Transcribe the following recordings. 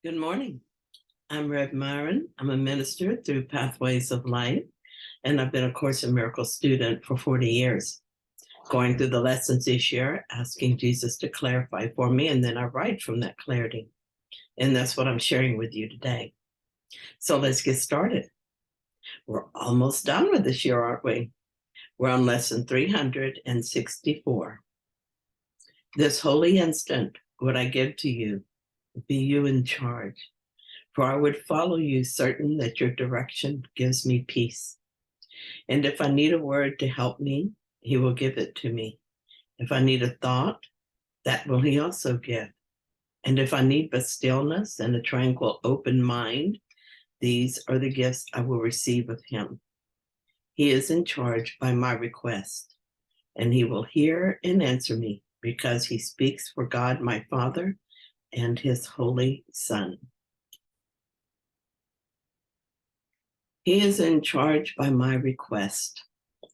Good morning. I'm Rev Myron. I'm a minister through Pathways of Life, and I've been a Course in Miracles student for 40 years. Going through the lessons this year, asking Jesus to clarify for me, and then I write from that clarity. And that's what I'm sharing with you today. So let's get started. We're almost done with this year, aren't we? We're on lesson 364. This holy instant would I give to you, be you in charge. For I would follow you, certain that your direction gives me peace. And if I need a word to help me, he will give it to me. If I need a thought, that will he also give. And if I need but stillness and a tranquil, open mind, these are the gifts I will receive of him. He is in charge by my request, and he will hear and answer me, because he speaks for God my Father and his Holy Son. He is in charge by my request.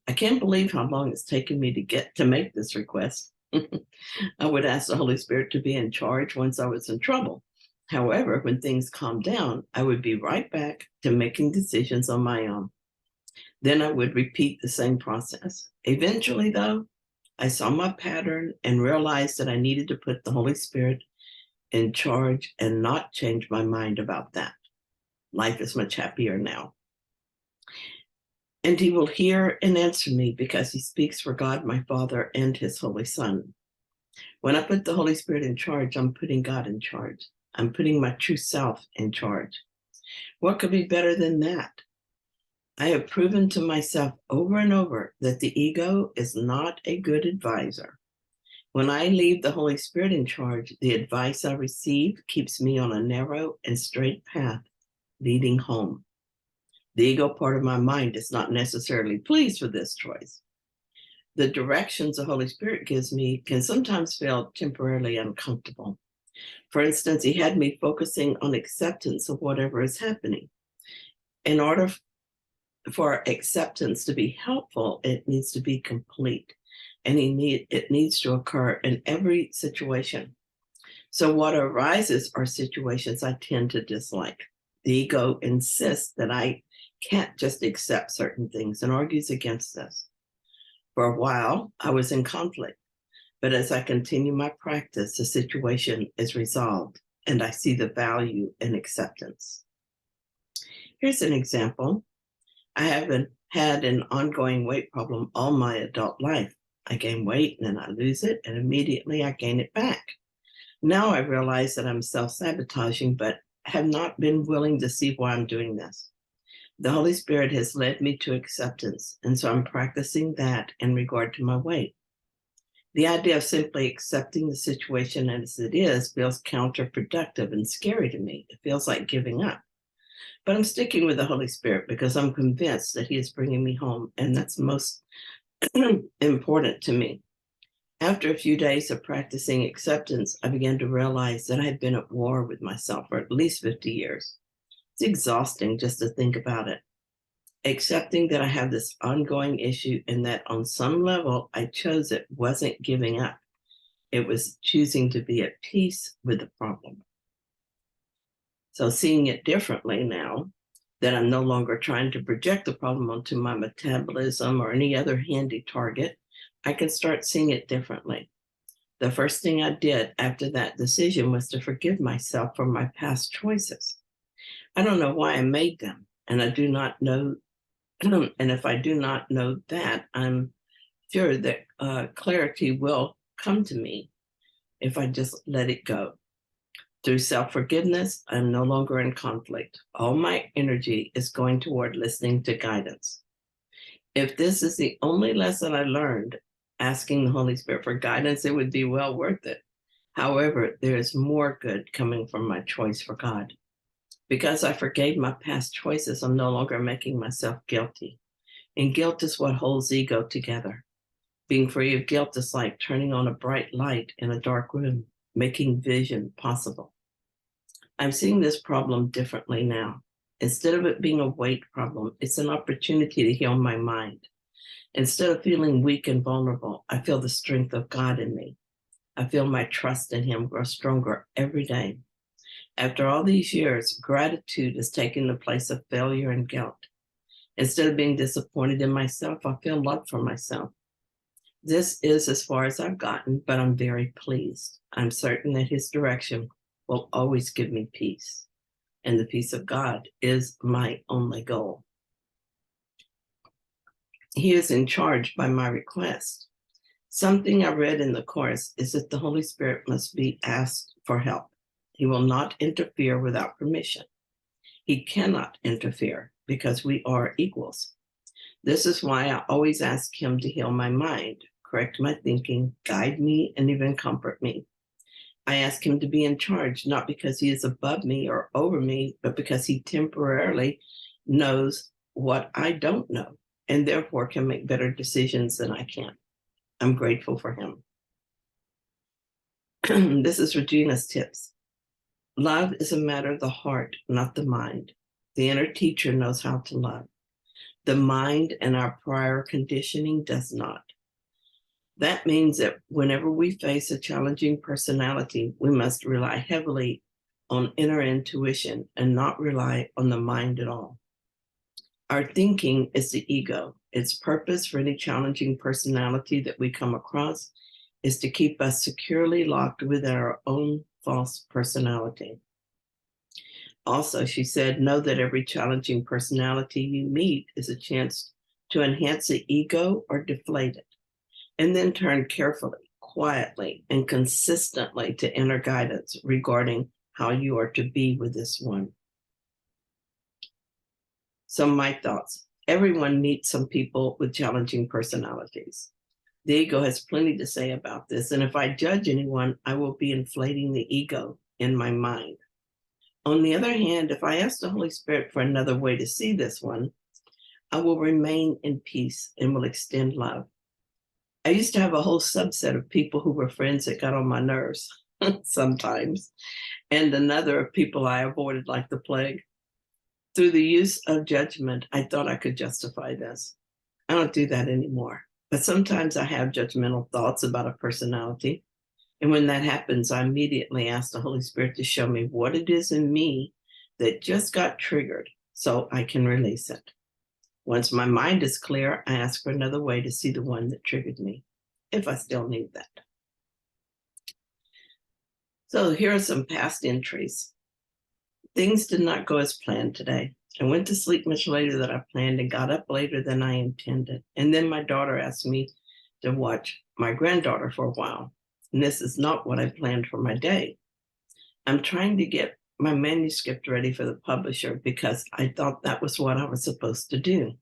I can't believe how long it's taken me to make this request. I would ask the Holy Spirit to be in charge once I was in trouble. However, when things calmed down, I would be right back to making decisions on my own. Then I would repeat the same process. Eventually, though, I saw my pattern and realized that I needed to put the Holy Spirit in charge and not change my mind about that. Life is much happier now. And he will hear and answer me, because he speaks for God, my Father, and his Holy Son. When I put the Holy Spirit in charge, I'm putting God in charge. I'm putting my true self in charge. What could be better than that? I have proven to myself over and over that the ego is not a good advisor. When I leave the Holy Spirit in charge, the advice I receive keeps me on a narrow and straight path leading home. The ego part of my mind is not necessarily pleased with this choice. The directions the Holy Spirit gives me can sometimes feel temporarily uncomfortable. For instance, he had me focusing on acceptance of whatever is happening. In order for acceptance to be helpful, it needs to be complete, and it needs to occur in every situation. So what arises are situations I tend to dislike. The ego insists that I can't just accept certain things and argues against this. For a while, I was in conflict, but as I continue my practice, the situation is resolved, and I see the value in acceptance. Here's an example. I haven't had an ongoing weight problem all my adult life. I gain weight and then I lose it, and immediately I gain it back. Now I realize that I'm self-sabotaging, but have not been willing to see why I'm doing this. The Holy Spirit has led me to acceptance, and so I'm practicing that in regard to my weight. The idea of simply accepting the situation as it is feels counterproductive and scary to me. It feels like giving up. But I'm sticking with the Holy Spirit because I'm convinced that he is bringing me home, and that's most important to me. After a few days of practicing acceptance, I began to realize that I had been at war with myself for at least 50 years. It's exhausting just to think about it. Accepting that I have this ongoing issue and that on some level I chose it wasn't giving up. It was choosing to be at peace with the problem. So seeing it differently now, that I'm no longer trying to project the problem onto my metabolism or any other handy target, I can start seeing it differently. The first thing I did after that decision was to forgive myself for my past choices. I don't know why I made them, and I do not know. And if I do not know that, I'm sure that clarity will come to me if I just let it go. Through self-forgiveness, I'm no longer in conflict. All my energy is going toward listening to guidance. If this is the only lesson I learned, asking the Holy Spirit for guidance, it would be well worth it. However, there is more good coming from my choice for God. Because I forgave my past choices, I'm no longer making myself guilty. And guilt is what holds ego together. Being free of guilt is like turning on a bright light in a dark room, making vision possible. I'm seeing this problem differently now. Instead of it being a weight problem, it's an opportunity to heal my mind. Instead of feeling weak and vulnerable, I feel the strength of God in me. I feel my trust in him grow stronger every day. After all these years, gratitude is taking the place of failure and guilt. Instead of being disappointed in myself, I feel love for myself. This is as far as I've gotten, but I'm very pleased. I'm certain that his direction will always give me peace, and the peace of God is my only goal. He is in charge by my request. Something I read in the course is that the Holy Spirit must be asked for help. He will not interfere without permission. He cannot interfere because we are equals. This is why I always ask him to heal my mind, correct my thinking, guide me, and even comfort me. I ask him to be in charge, not because he is above me or over me, but because he temporarily knows what I don't know and therefore can make better decisions than I can. I'm grateful for him. This is Regina's tips. Love is a matter of the heart, not the mind. The inner teacher knows how to love. The mind and our prior conditioning does not. That means that whenever we face a challenging personality, we must rely heavily on inner intuition and not rely on the mind at all. Our thinking is the ego. Its purpose for any challenging personality that we come across is to keep us securely locked within our own false personality. Also, she said, know that every challenging personality you meet is a chance to enhance the ego or deflate it, and then turn carefully, quietly, and consistently to inner guidance regarding how you are to be with this one. So my thoughts. Everyone meets some people with challenging personalities. The ego has plenty to say about this, and if I judge anyone, I will be inflating the ego in my mind. On the other hand, if I ask the Holy Spirit for another way to see this one, I will remain in peace and will extend love. I used to have a whole subset of people who were friends that got on my nerves sometimes, and another of people I avoided like the plague. Through the use of judgment, I thought I could justify this. I don't do that anymore. But sometimes I have judgmental thoughts about a personality. And when that happens, I immediately ask the Holy Spirit to show me what it is in me that just got triggered so I can release it. Once my mind is clear, I ask for another way to see the one that triggered me, if I still need that. So here are some past entries. Things did not go as planned today. I went to sleep much later than I planned and got up later than I intended. And then my daughter asked me to watch my granddaughter for a while. And this is not what I planned for my day. I'm trying to get my manuscript ready for the publisher because I thought that was what I was supposed to do.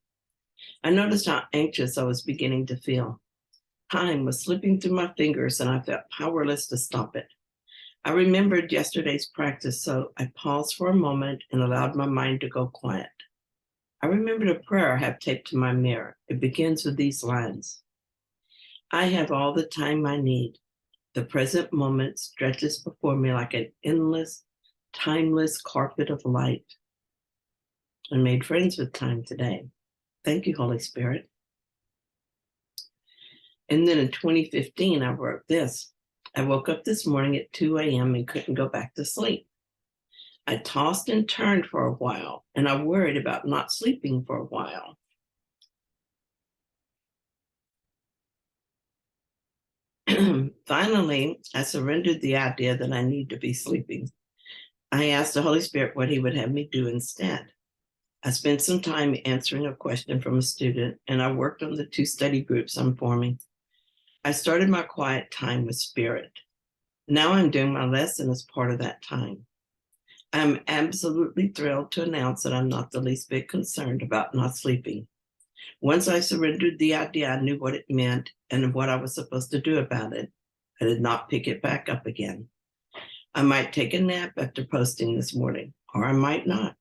I noticed how anxious I was beginning to feel. Time was slipping through my fingers and I felt powerless to stop it. I remembered yesterday's practice, so I paused for a moment and allowed my mind to go quiet. I remembered a prayer I have taped to my mirror. It begins with these lines. I have all the time I need. The present moment stretches before me like an endless, timeless carpet of light. I made friends with time today. Thank you, Holy Spirit. And then in 2015, I wrote this. I woke up this morning at 2 a.m. and couldn't go back to sleep. I tossed and turned for a while, and I worried about not sleeping for a while. Finally, I surrendered the idea that I need to be sleeping. I asked the Holy Spirit what he would have me do instead. I spent some time answering a question from a student, and I worked on the 2 study groups I'm forming. I started my quiet time with Spirit. Now I'm doing my lesson as part of that time. I'm absolutely thrilled to announce that I'm not the least bit concerned about not sleeping. Once I surrendered the idea, I knew what it meant and what I was supposed to do about it. I did not pick it back up again. I might take a nap after posting this morning, or I might not.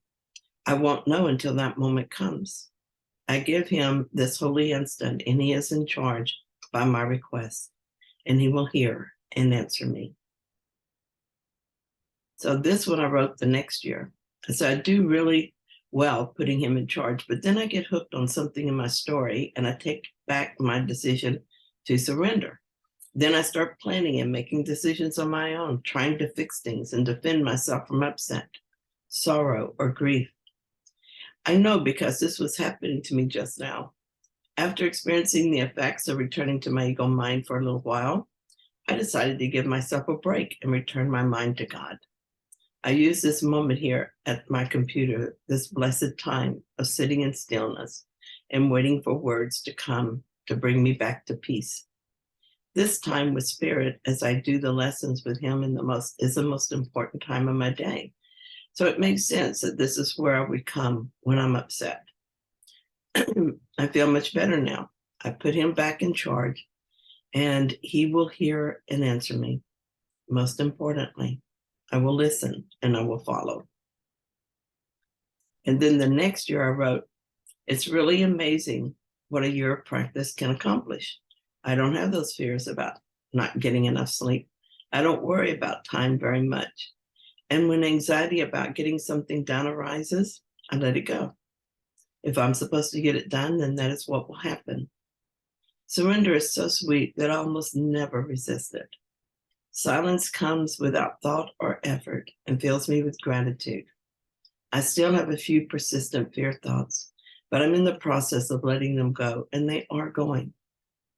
I won't know until that moment comes. I give him this holy instant, and he is in charge by my request, and he will hear and answer me. So this one I wrote the next year. So I do really well putting him in charge, but then I get hooked on something in my story and I take back my decision to surrender. Then I start planning and making decisions on my own, trying to fix things and defend myself from upset, sorrow, or grief. I know because this was happening to me just now. After experiencing the effects of returning to my ego mind for a little while, I decided to give myself a break and return my mind to God. I use this moment here at my computer, this blessed time of sitting in stillness and waiting for words to come to bring me back to peace. This time with Spirit, as I do the lessons with him is the most important time of my day. So it makes sense that this is where I would come when I'm upset. I feel much better now. I put him back in charge, and he will hear and answer me. Most importantly, I will listen and I will follow. And then the next year I wrote, it's really amazing what a year of practice can accomplish. I don't have those fears about not getting enough sleep. I don't worry about time very much. And when anxiety about getting something done arises, I let it go. If I'm supposed to get it done, then that is what will happen. Surrender is so sweet that I almost never resist it. Silence comes without thought or effort and fills me with gratitude. I still have a few persistent fear thoughts, but I'm in the process of letting them go, and they are going.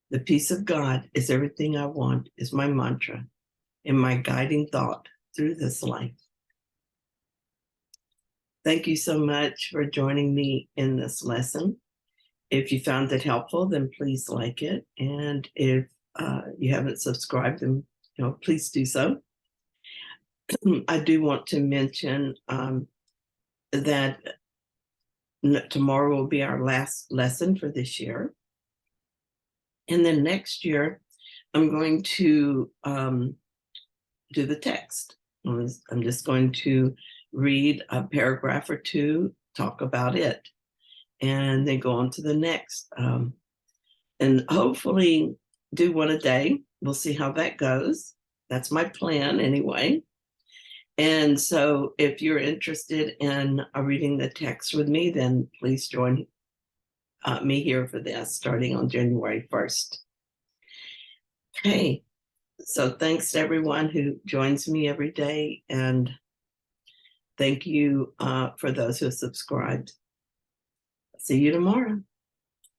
The peace of God is everything I want, is my mantra and my guiding thought through this life. Thank you so much for joining me in this lesson. If you found it helpful, then please like it. And if you haven't subscribed, then please do so. I do want to mention that tomorrow will be our last lesson for this year. And then next year, I'm going to do the text. I'm just going to read a paragraph or two, talk about it, and then go on to the next. And hopefully do one a day. We'll see how that goes. That's my plan anyway. And so if you're interested in reading the text with me, then please join me here for this starting on January 1st. Okay, so thanks to everyone who joins me every day, and thank you for those who have subscribed. See you tomorrow.